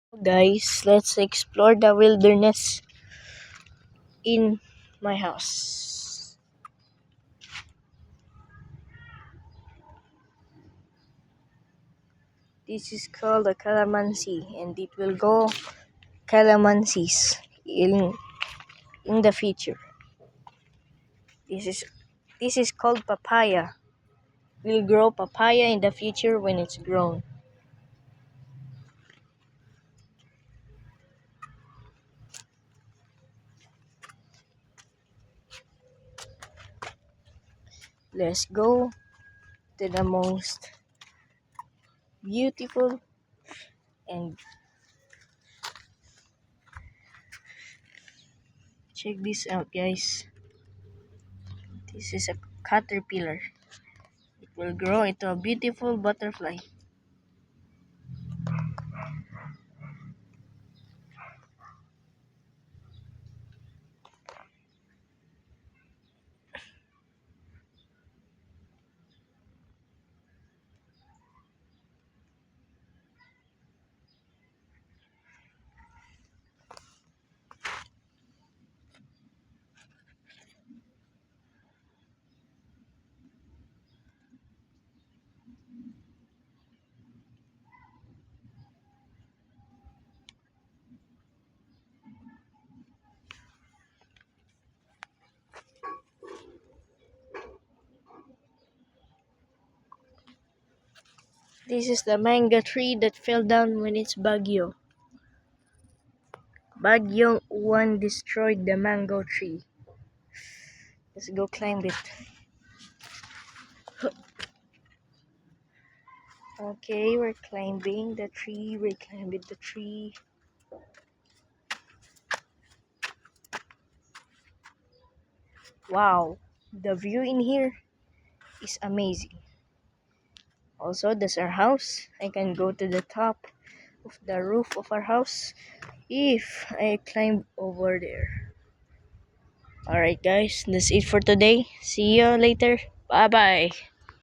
Guys, let's explore the wilderness in my house. This is called a calamansi, and it will grow calamansis in the future. This is called papaya. Will grow papaya in the future when it's grown. Let's go to the most beautiful and check this out, guys. This is a caterpillar. It will grow into a beautiful butterfly. This is the mango tree that fell down when it's Bagyo. Bagyo 1 destroyed the mango tree. Let's go climb it. Okay, we're climbing the tree. We're climbing the tree. Wow, the view in here is amazing. Also, that's our house. I can go to the top of the roof of our house if I climb over there. Alright guys, that's it for today. See you later. Bye bye.